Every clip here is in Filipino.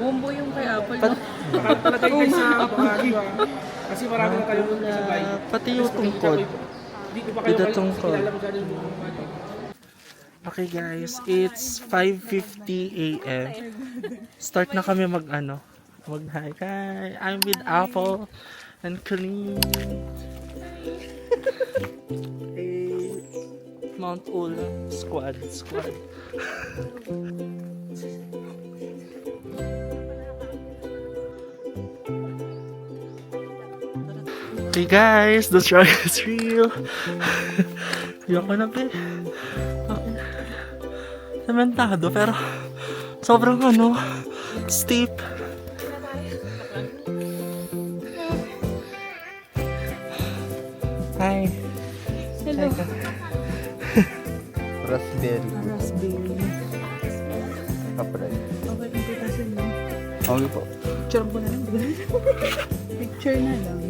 Combo yung kay Apple, no? Palagay guys sa bahagi. Kasi marami na kayo sabay. Pati yung tungkod. Hindi ko pa kayo With the tungkod. kilala mo dyan yung Okay guys, it's 5:50 a.m. Start na kami mag-hi. Hi, I'm with Apple and Colleen. Hey, Mount Ula squad. Hey guys, the struggle is real. Yoko na pe. Okay. Sementado pero sobrang steep. Hi. Hello. Raspberry. Raspberry. Kapray. Okay, invitation mo. Okay po. Picture ko na lang. Picture na lang.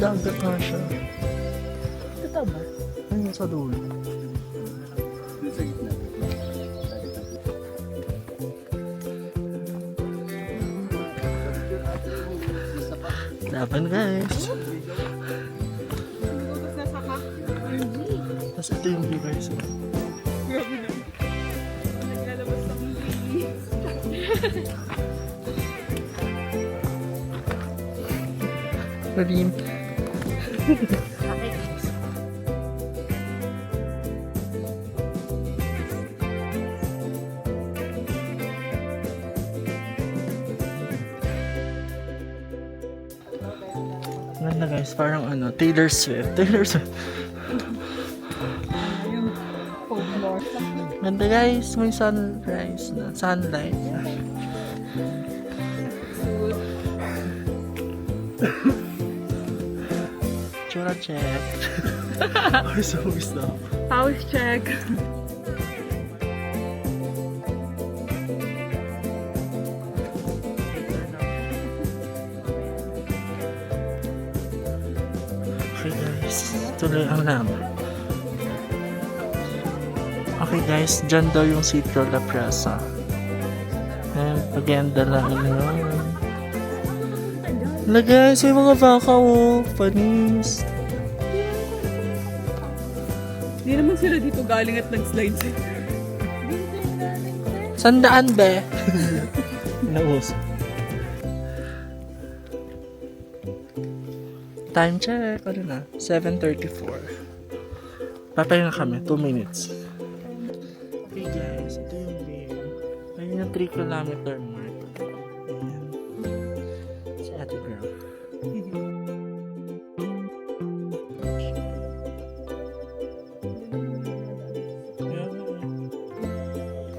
Dagat nga siya. Totoo ba? Ayun sa dulo. Sa gitna. Laban guys. Tapos ito yung view guys. Grabe na. Naglalabas ng Marim. Ganda guys, parang Taylor Swift. yung foam floor. Ganda guys, may sunrise na sunlight. Tsura check. Ay, so gusto. House check. Okay guys, tuloy ang laman. Okay guys, dyan daw yung Sitio La Plaza. And paganda lang yun. Hala guys, may mga baka panis. Hindi naman sila dito galing at nag-slide sila. Sandaan be? Naus. Time check, 7:34. Papahinga kami, 2 minutes. Okay guys, ito yung view. Ayun yung 3 kilometer mark. Ayan. Si ate girl.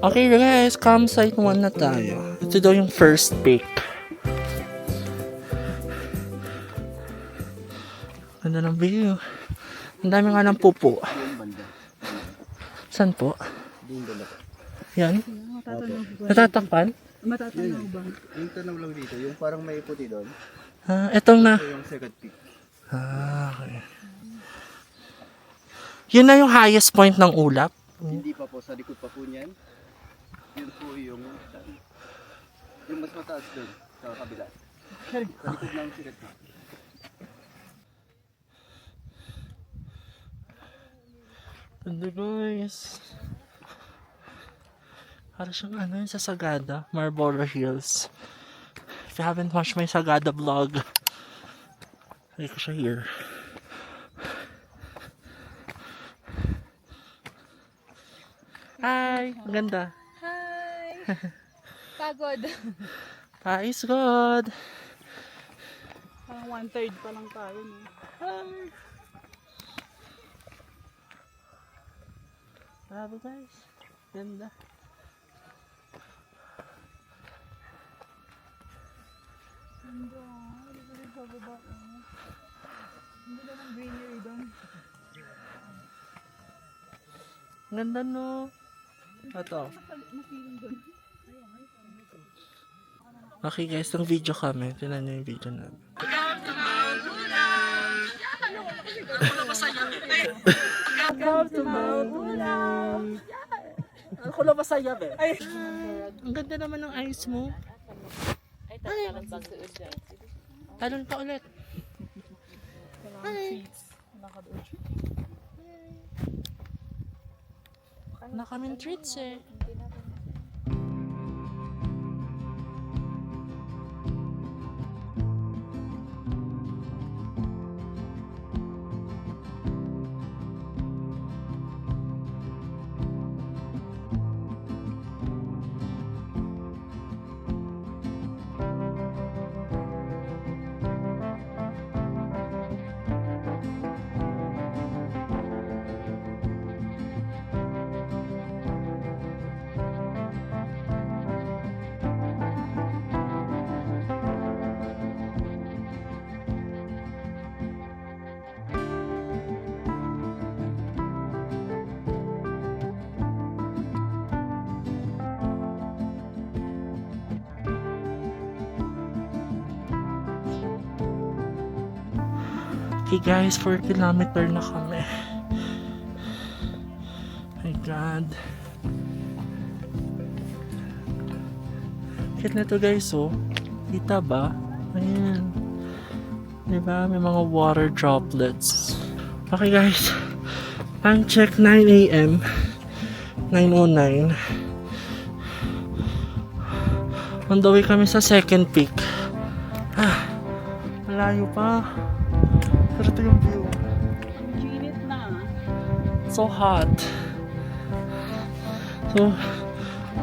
Okay guys, campsite 1 na tayo. Ito daw yung first pick. Ganda ng view. Ang dami nga ng pupo. Saan po? Yan? Natatakpan? Matatanaw ba? Yung tanaw lang dito, yung parang may puti doon. Etong na. Ito yung second peak. Okay. Yun na yung highest point ng ulap. Hindi pa po, sa likod pa po niyan. Yun po yung mas mataas doon sa kabila. Sa likod ng second peak. Ganda guys. Para siyang yung sa Sagada, Marlboro Hills. If you haven't watched my Sagada vlog, ay ko siya here. Hi! Ang ganda. Hi! Pagod. Is good. Parang 1/3 pa lang tayo. No? Hi! Bravo guys. Ganda. Ganda. Hindi ko rin sa baba. Hindi na ng greenery doon. Ganda no. Ito. Mapiling doon. Okay guys, ng video kami. Tingnan nyo yung video namin. Welcome to Mount Ulap! ko lang masaya, be. Ay, ang ganda naman ng eyes mo. Ay, talon pa ulit. Ay. Nakaming treats eh. Okay guys, 4 kilometer na kami. My God. Kit na to guys, oh. Kita ba? Ayan. Diba? May mga water droplets. Okay guys. Time check 9 AM. 9:09. On the way kami sa second peak. Malayo pa. Pero ito yung view. Ginit na. So hot.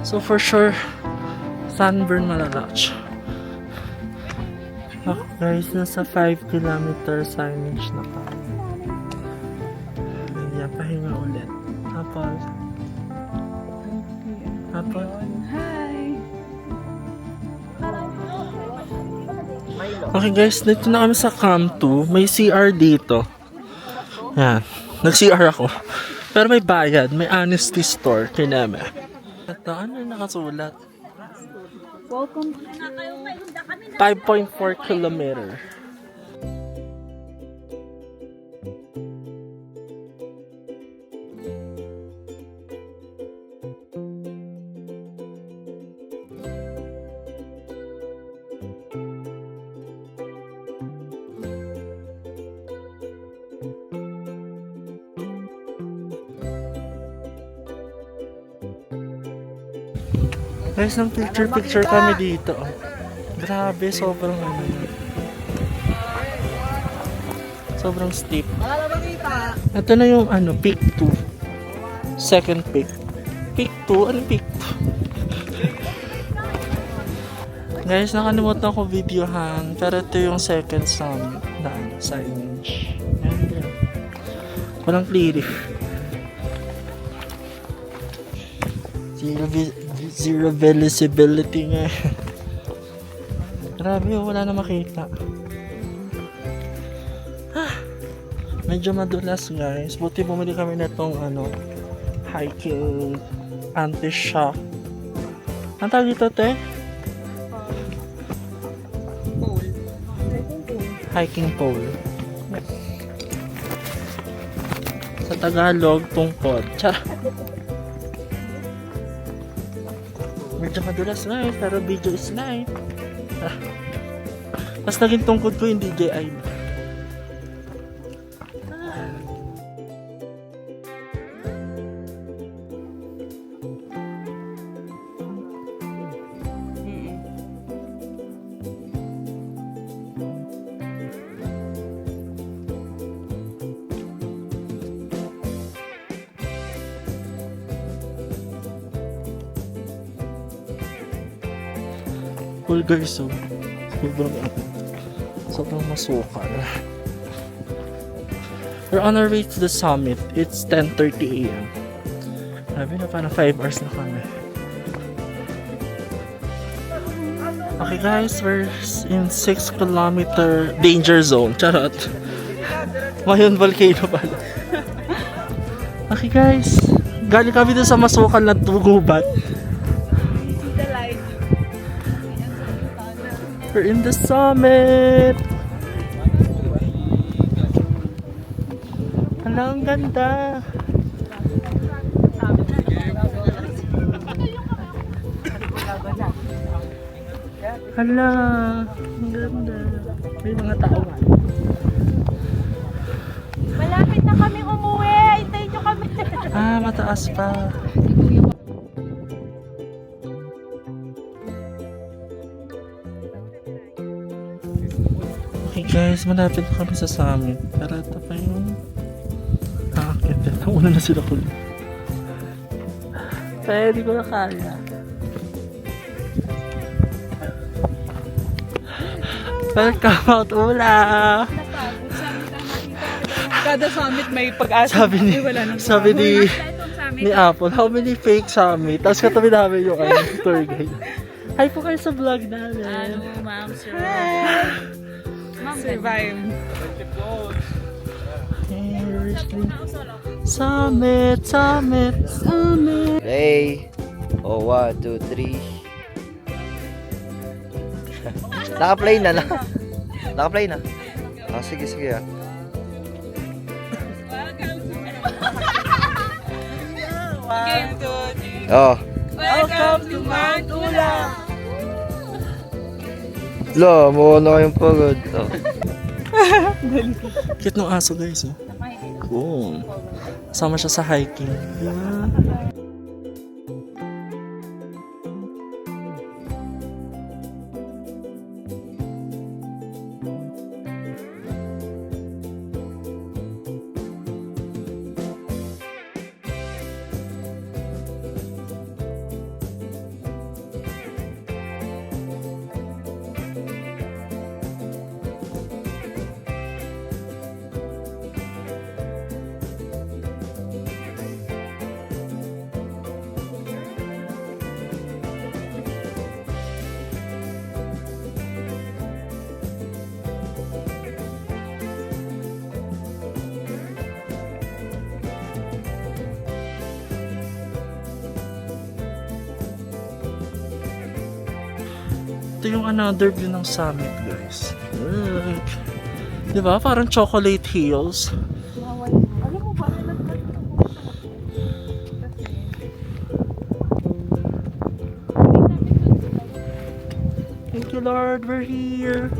So for sure, sunburn malalach. Okay guys, nasa 5 kilometer signage na kami. Ayan, pahinga ulit. Apple. Apple. Hi. Okay guys, dito na kami sa Camp 2. May CR dito. Yan. Nag-CR ako. Pero may bayad. May honesty store. Kineme. Ito, ano yung nakasulat? Welcome. 5.4 kilometer. Guys, ng picture kami dito. Grabe, sobrang ano. Sobrang steep. Ito na yung ano, peak 2. Second peak. Peak 2? Ano peak 2? Guys, nakalimutan ko videohan. Pero ito yung second summit na signage. Ayan. Walang clear. Zero visibility nga. Grabe, wala na makita. Medyo madulas guys. Buti bumili kami na itong ano, hiking anti-shock. Ang tawag dito, te? Pole. Hiking pole. Sa Tagalog, tungkod. Tara. Medyo madulas nga eh, pero video is live. Mas naging tungkod ko yung DJI. Cool guys, so sobrang masukal. We're on our way to the summit. It's 10:30 AM. Sabi na parang 5 hours na kami. Okay guys, we're in 6 kilometer danger zone. Charot. Mayon volcano pala. Okay guys, galing kami dun sa masukal na tugubat. We're in the summit! Hala, ang ganda! Hala, ang ganda. May mga tao nga. Malapit na kami umuwi. Hintayin nyo kami. Ah, mataas pa. Okay guys, malapit na kami sa summit. Pero ito pa yung aakit. Nauna na sila kulit. Kaya di ko na kaya. Welcome out, Ula! Kada summit may pag-asa. Sabi ni Apple, how many fake summit? Tapos katabi namin yung tour guide. Hi po kayo sa vlog namin. Ano, ma'am, sir? Survive. Summit, summit, summit. Play. Oh, 1, 2, 3. Naka-play na. Naka-play na. Ah, sige, sige ah. Oh. Welcome to Mount Ula. Lo, mukha na kayong pagod. Oh. Cute ng aso guys, oh. Cool. Sama siya sa hiking. Yeah. Ito yung another view ng summit guys. Look. Diba? Parang chocolate hills. Alam mo ba, Thank you Lord, we're here.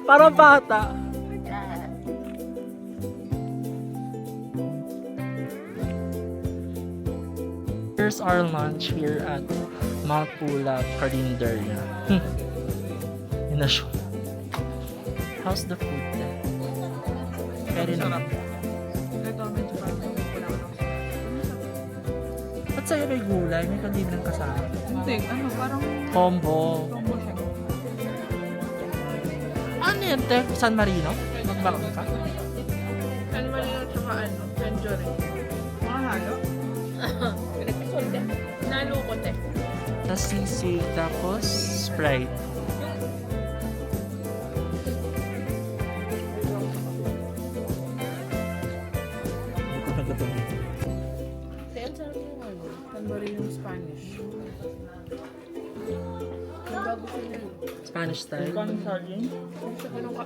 Parang bata. Here's our lunch here at Mount Pula, Carinderia. In a show. How's the food there? Very nice. ito medyo parang wala ko. Ba't sa'yo may gulay? May kalibreng kasama. Hindi, ano, parang Combo. combo siya. Ano yan, te? San Marino? Magbakang ka? San Marino tsaka ano, Tangerine. Mga halo. Pinagpisolde. Nalukot eh. Tapos sisig, tapos Sprite. Hindi ko nagatuloy. San Marino Spanish. May bago sila. Spanish style. Spanish sardine. Hindi siya ganun ka.